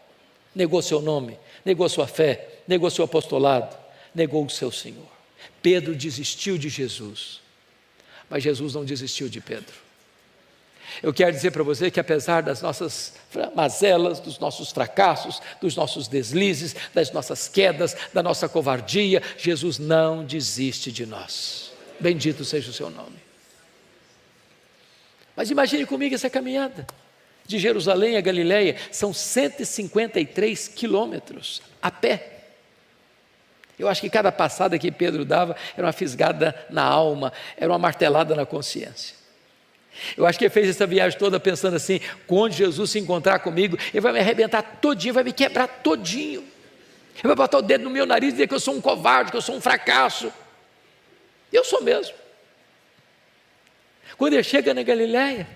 Negou seu nome, negou sua fé, negou seu apostolado, negou o seu Senhor. Pedro desistiu de Jesus, mas Jesus não desistiu de Pedro. Eu quero dizer para você que apesar das nossas mazelas, dos nossos fracassos, dos nossos deslizes, das nossas quedas, da nossa covardia, Jesus não desiste de nós. Bendito seja o seu nome. Mas imagine comigo essa caminhada. De Jerusalém a Galileia são 153 quilômetros a pé. Eu acho que cada passada que Pedro dava era uma fisgada na alma, era uma martelada na consciência. Eu acho que ele fez essa viagem toda pensando assim: quando Jesus se encontrar comigo, ele vai me arrebentar todinho, vai me quebrar todinho. Ele vai botar o dedo no meu nariz e dizer que eu sou um covarde, que eu sou um fracasso. Eu sou mesmo. Quando ele chega na Galileia,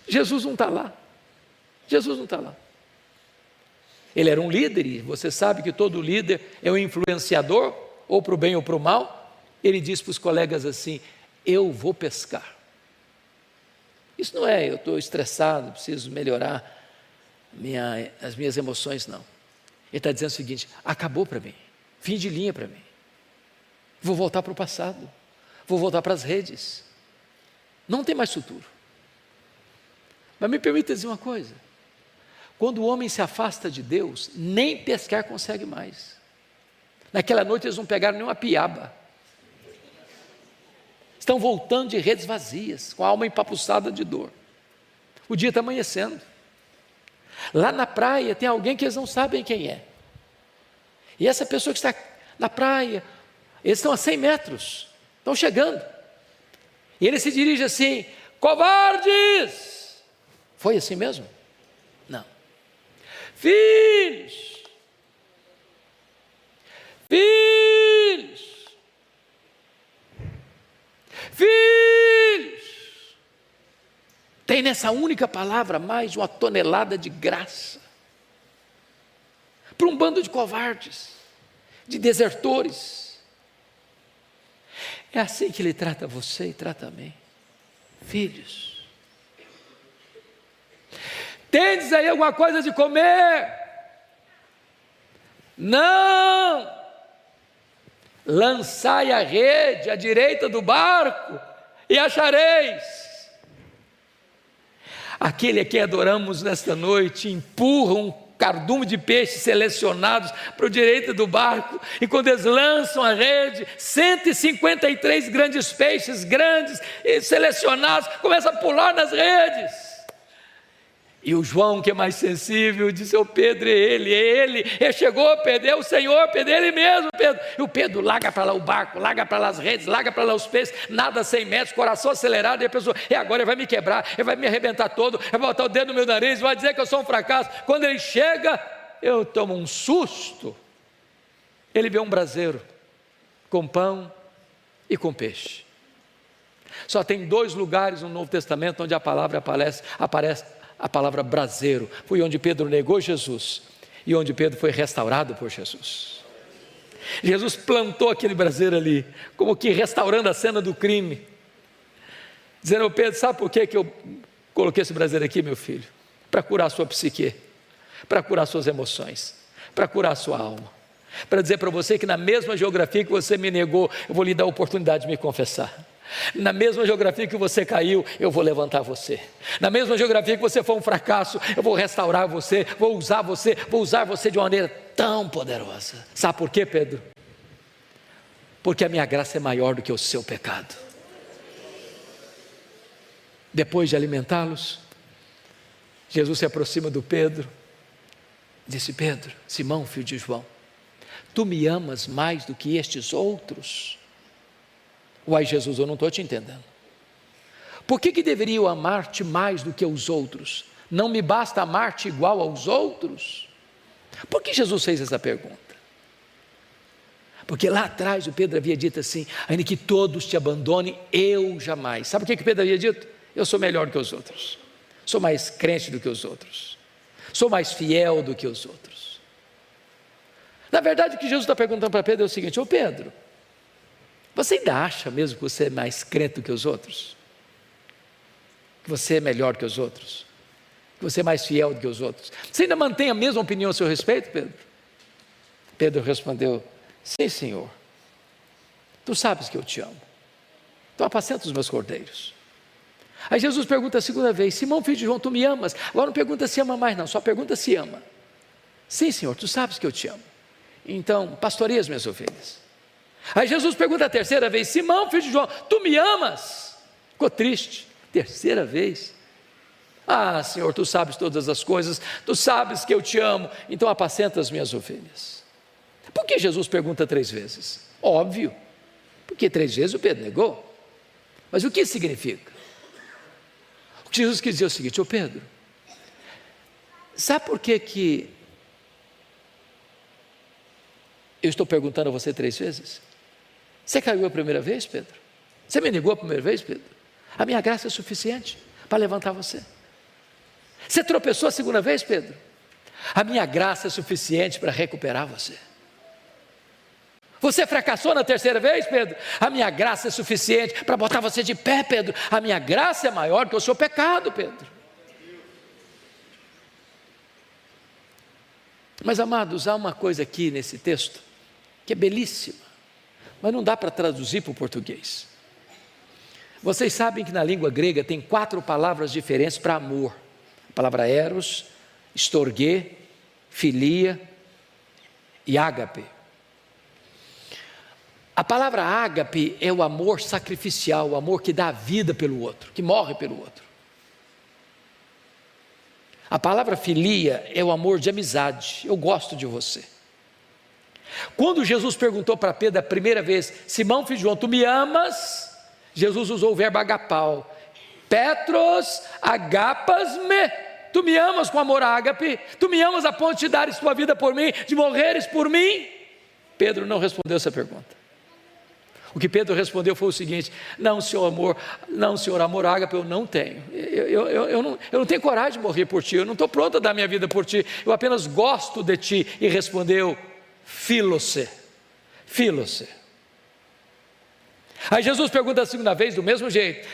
Jesus não está lá. Jesus não está lá. Ele era um líder, e você sabe que todo líder é um influenciador, ou para o bem ou para o mal. Ele diz para os colegas assim: eu vou pescar. Isso não é: eu estou estressado, preciso melhorar as minhas emoções, não. Ele está dizendo o seguinte: acabou para mim, fim de linha para mim. Vou voltar para o passado, vou voltar para as redes, não tem mais futuro. Mas me permita dizer uma coisa: quando o homem se afasta de Deus, nem pescar consegue mais. Naquela noite eles não pegaram nenhuma piaba. Estão voltando de redes vazias, com a alma empapuçada de dor. O dia está amanhecendo. Lá na praia tem alguém que eles não sabem quem é. E essa pessoa que está na praia, eles estão a 100 metros, estão chegando. E ele se dirige assim: covardes! Foi assim mesmo? Não. Filhos! Filhos! Filhos! Tem nessa única palavra mais de 1 tonelada de graça para um bando de covardes, de desertores. É assim que ele trata você e trata a mim. Filhos, tendes aí alguma coisa de comer? Não! Lançai a rede à direita do barco e achareis. Aquele a quem adoramos nesta noite empurra um cardume de peixes selecionados para o direito do barco, e quando eles lançam a rede, 153 grandes peixes, grandes e selecionados, começam a pular nas redes. E o João, que é mais sensível, disse: ô Pedro, é ele chegou, Pedro, é o Senhor, Pedro, é ele mesmo, Pedro. E o Pedro larga para lá o barco, larga para lá as redes, larga para lá os peixes, nada 100 metros, coração acelerado, e a pessoa: agora ele vai me quebrar, ele vai me arrebentar todo, ele vai botar o dedo no meu nariz, vai dizer que eu sou um fracasso. Quando ele chega, eu tomo um susto. Ele vê um braseiro com pão e com peixe. Só tem 2 lugares no Novo Testamento onde a palavra aparece a palavra braseiro. Foi onde Pedro negou Jesus e onde Pedro foi restaurado por Jesus. Jesus plantou aquele braseiro ali, como que restaurando a cena do crime, dizendo: Pedro, sabe por que eu coloquei esse braseiro aqui, meu filho? Para curar a sua psique, para curar suas emoções, para curar a sua alma, para dizer para você que na mesma geografia que você me negou, eu vou lhe dar a oportunidade de me confessar. Na mesma geografia que você caiu, eu vou levantar você. Na mesma geografia que você foi um fracasso, eu vou restaurar você, vou usar você de uma maneira tão poderosa. Sabe por quê, Pedro? Porque a minha graça é maior do que o seu pecado. Depois de alimentá-los, Jesus se aproxima do Pedro, disse: Pedro, Simão, filho de João, tu me amas mais do que estes outros? Uai, Jesus, eu não estou te entendendo. Por que deveria eu amar-te mais do que os outros? Não me basta amar-te igual aos outros? Por que Jesus fez essa pergunta? Porque lá atrás o Pedro havia dito assim: ainda que todos te abandonem, eu jamais. Sabe o que Pedro havia dito? Eu sou melhor do que os outros, sou mais crente do que os outros, sou mais fiel do que os outros. Na verdade, o que Jesus está perguntando para Pedro é o seguinte: ô Pedro, você ainda acha mesmo que você é mais crente do que os outros? Que você é melhor que os outros? Que você é mais fiel do que os outros? Você ainda mantém a mesma opinião a seu respeito, Pedro? Pedro respondeu: sim, Senhor, tu sabes que eu te amo, tu apacenta os meus cordeiros. Aí Jesus pergunta a segunda vez: Simão, filho de João, tu me amas? Agora não pergunta se ama mais não, só pergunta se ama. Sim, Senhor, tu sabes que eu te amo, então pastoreia as minhas ovelhas. Aí Jesus pergunta a terceira vez: Simão, filho de João, tu me amas? Ficou triste, terceira vez. Ah, Senhor, tu sabes todas as coisas, tu sabes que eu te amo, então apacenta as minhas ovelhas. Por que Jesus pergunta 3 vezes? Óbvio, porque 3 vezes o Pedro negou. Mas o que isso significa? O que Jesus quis dizer é o seguinte: ô Pedro, sabe por que eu estou perguntando a você 3 vezes? Você caiu a primeira vez, Pedro? Você me negou a primeira vez, Pedro? A minha graça é suficiente para levantar você. Você tropeçou a segunda vez, Pedro? A minha graça é suficiente para recuperar você. Você fracassou na terceira vez, Pedro? A minha graça é suficiente para botar você de pé, Pedro. A minha graça é maior que o seu pecado, Pedro. Mas, amados, há uma coisa aqui nesse texto que é belíssima, mas não dá para traduzir para o português. Vocês sabem que na língua grega tem 4 palavras diferentes para amor: a palavra eros, storge, filia e ágape. A palavra ágape é o amor sacrificial, o amor que dá a vida pelo outro, que morre pelo outro. A palavra filia é o amor de amizade, eu gosto de você. Quando Jesus perguntou para Pedro a primeira vez: Simão, filho de João, tu me amas? Jesus usou o verbo agapau. Petros agapas-me. Tu me amas com amor ágape? Tu me amas a ponto de dares tua vida por mim, de morreres por mim? Pedro não respondeu essa pergunta. O que Pedro respondeu foi o seguinte: não, senhor, amor ágape eu não tenho. Eu não tenho coragem de morrer por ti, eu não estou pronto a dar minha vida por ti, eu apenas gosto de ti. E respondeu: Filose. Aí Jesus pergunta a segunda vez do mesmo jeito: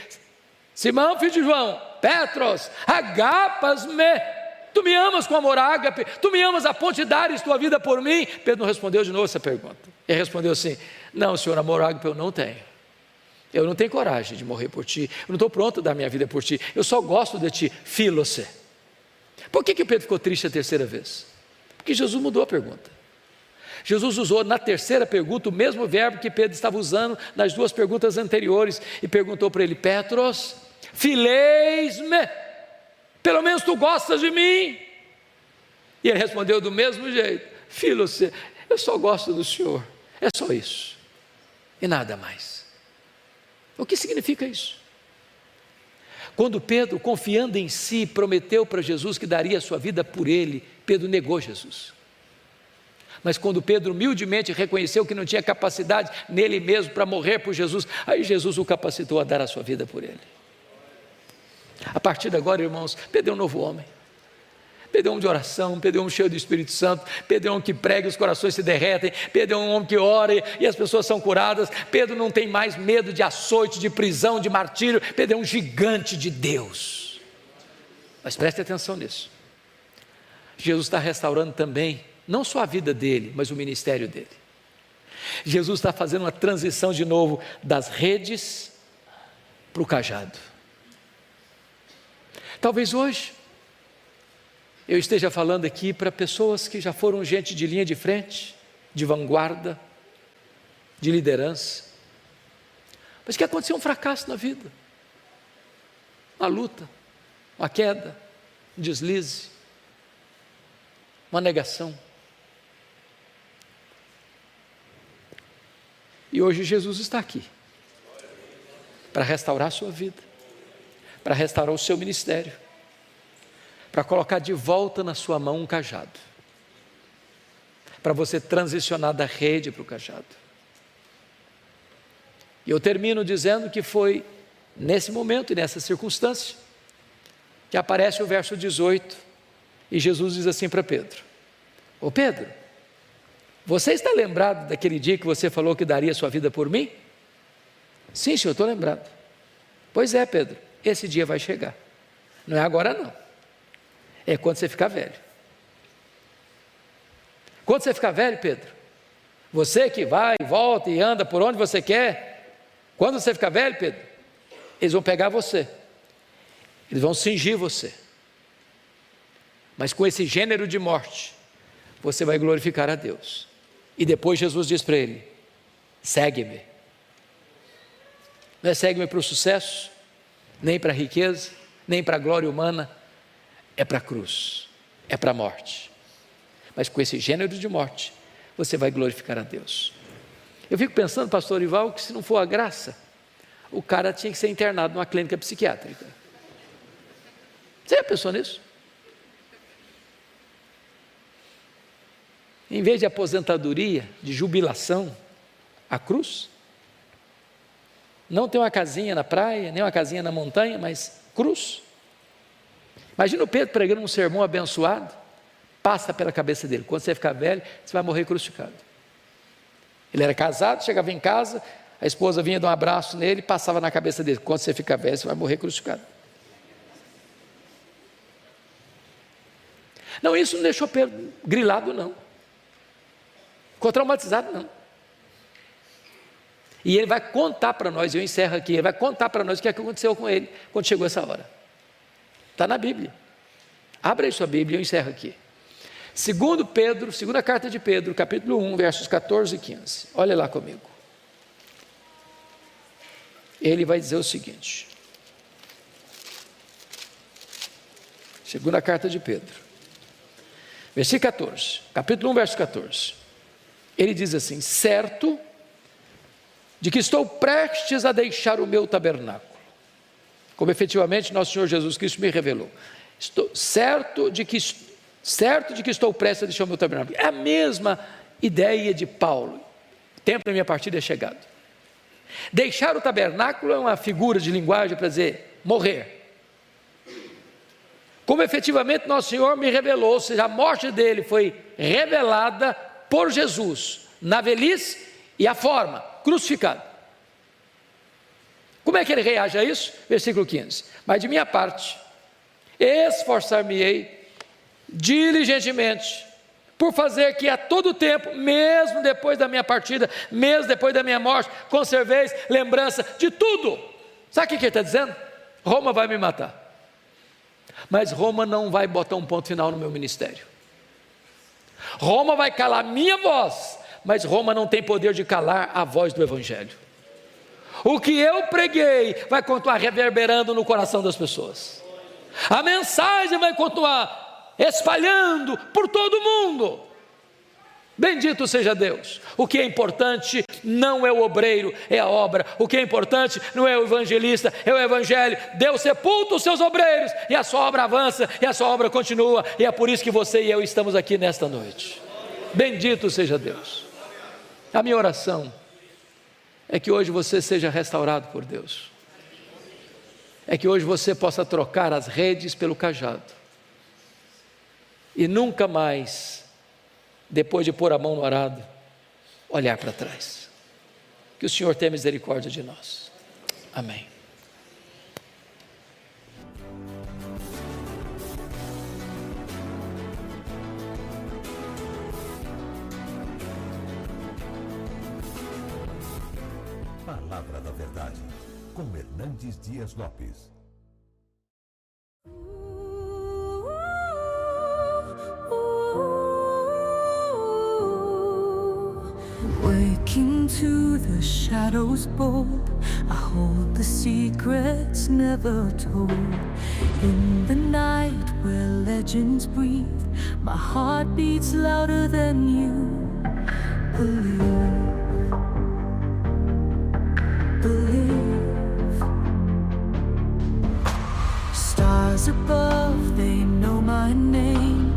Simão, filho de João, Petros, agapas-me? Tu me amas com amor ágape? Tu me amas a ponto de dares tua vida por mim? Pedro não respondeu de novo essa pergunta. Ele respondeu assim: não, senhor, amor ágape eu não tenho. Eu não tenho coragem de morrer por ti, eu não estou pronto a dar minha vida por ti, eu só gosto de ti, Filose. Por que o Pedro ficou triste a terceira vez? Porque Jesus mudou a pergunta. Jesus usou na terceira pergunta o mesmo verbo que Pedro estava usando nas duas perguntas anteriores e perguntou para ele: Petros, fileis-me, pelo menos tu gostas de mim? E ele respondeu do mesmo jeito: filho, eu só gosto do Senhor, é só isso, e nada mais. O que significa isso? Quando Pedro, confiando em si, prometeu para Jesus que daria a sua vida por ele, Pedro negou Jesus. Mas quando Pedro humildemente reconheceu que não tinha capacidade nele mesmo para morrer por Jesus, aí Jesus o capacitou a dar a sua vida por ele. A partir de agora, irmãos, Pedro é um novo homem. Pedro é um homem de oração, Pedro é um homem cheio do Espírito Santo, Pedro é um homem que prega e os corações se derretem, Pedro é um homem que ora e as pessoas são curadas, Pedro não tem mais medo de açoite, de prisão, de martírio, Pedro é um gigante de Deus. Mas preste atenção nisso. Jesus está restaurando também, não só a vida dele, mas o ministério dele. Jesus está fazendo uma transição de novo das redes para o cajado. Talvez hoje eu esteja falando aqui para pessoas que já foram gente de linha de frente, de vanguarda, de liderança, mas que aconteceu um fracasso na vida, uma luta, uma queda, um deslize, uma negação. E hoje Jesus está aqui para restaurar a sua vida, para restaurar o seu ministério, para colocar de volta na sua mão um cajado, para você transicionar da rede para o cajado. E eu termino dizendo que foi nesse momento e nessa circunstância que aparece o verso 18 e Jesus diz assim para Pedro: ô Pedro, você está lembrado daquele dia que você falou que daria sua vida por mim? Sim, senhor, estou lembrado. Pois é, Pedro, esse dia vai chegar. Não é agora não, é quando você ficar velho. Quando você ficar velho, Pedro, você que vai e volta e anda por onde você quer, quando você ficar velho, Pedro, eles vão pegar você, eles vão cingir você, mas com esse gênero de morte, você vai glorificar a Deus. E depois Jesus diz para ele: segue-me. Não é segue-me para o sucesso, nem para a riqueza, nem para a glória humana, é para a cruz, é para a morte. Mas com esse gênero de morte, você vai glorificar a Deus. Eu fico pensando, pastor Ival, que se não for a graça, o cara tinha que ser internado numa clínica psiquiátrica. Você já pensou nisso? Em vez de aposentadoria, de jubilação, a cruz. Não tem uma casinha na praia, nem uma casinha na montanha, mas cruz. Imagina o Pedro pregando um sermão abençoado, passa pela cabeça dele: quando você ficar velho, você vai morrer crucificado. Ele era casado, chegava em casa, a esposa vinha dar um abraço nele, passava na cabeça dele: quando você ficar velho, você vai morrer crucificado. Não, isso não deixou Pedro grilado, não. Ficou traumatizado, não. E ele vai contar para nós, eu encerro aqui, ele vai contar para nós o que aconteceu com ele quando chegou essa hora. Está na Bíblia. Abra aí sua Bíblia, eu encerro aqui. Segunda carta de Pedro, capítulo 1, versos 14 e 15. Olha lá comigo. Ele vai dizer o seguinte. Segunda carta de Pedro, versículo 14, capítulo 1, verso 14. Ele diz assim: certo de que estou prestes a deixar o meu tabernáculo, como efetivamente nosso Senhor Jesus Cristo me revelou. Estou certo de que estou prestes a deixar o meu tabernáculo. É a mesma ideia de Paulo. O tempo da minha partida é chegado. Deixar o tabernáculo é uma figura de linguagem para dizer morrer. Como efetivamente nosso Senhor me revelou, ou seja, a morte dele foi revelada por Jesus, na velhice e a forma, crucificado. Como é que ele reage a isso? Versículo 15: mas de minha parte, esforçar-me-ei diligentemente, por fazer que a todo tempo, mesmo depois da minha partida, mesmo depois da minha morte, conserveis lembrança de tudo. Sabe o que ele está dizendo? Roma vai me matar, mas Roma não vai botar um ponto final no meu ministério. Roma vai calar minha voz, mas Roma não tem poder de calar a voz do Evangelho. O que eu preguei vai continuar reverberando no coração das pessoas. A mensagem vai continuar espalhando por todo mundo. Bendito seja Deus. O que é importante não é o obreiro, é a obra. O que é importante não é o evangelista, é o evangelho. Deus sepulta os seus obreiros e a sua obra avança e a sua obra continua. E é por isso que você e eu estamos aqui nesta noite. Bendito seja Deus. A minha oração é que hoje você seja restaurado por Deus. É que hoje você possa trocar as redes pelo cajado. E nunca mais, depois de pôr a mão no arado, olhar para trás. Que o Senhor tenha misericórdia de nós. Amém. Palavra da Verdade, com Hernandes Dias Lopes. Waking to the shadows bold, I hold the secrets never told. In the night where legends breathe, my heart beats louder than you believe. Stars above, they know my name.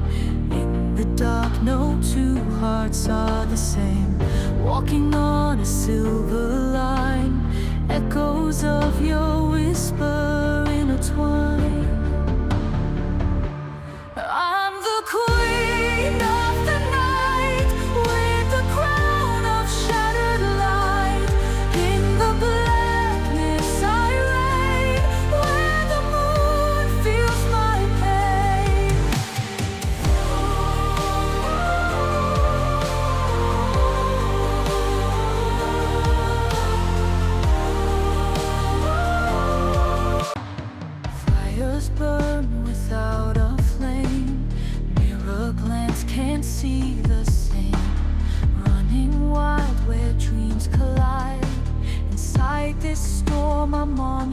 In the dark, no two hearts are the same. Walking on a silver line, echoes of your whisper intertwine. I'm the queen of the night, with the crown of shattered light. In the blackness I reign, where the moon feels my pain. Fires burn without a flame, mirror glance can't see the same. Running wild where dreams collide, inside this storm I'm on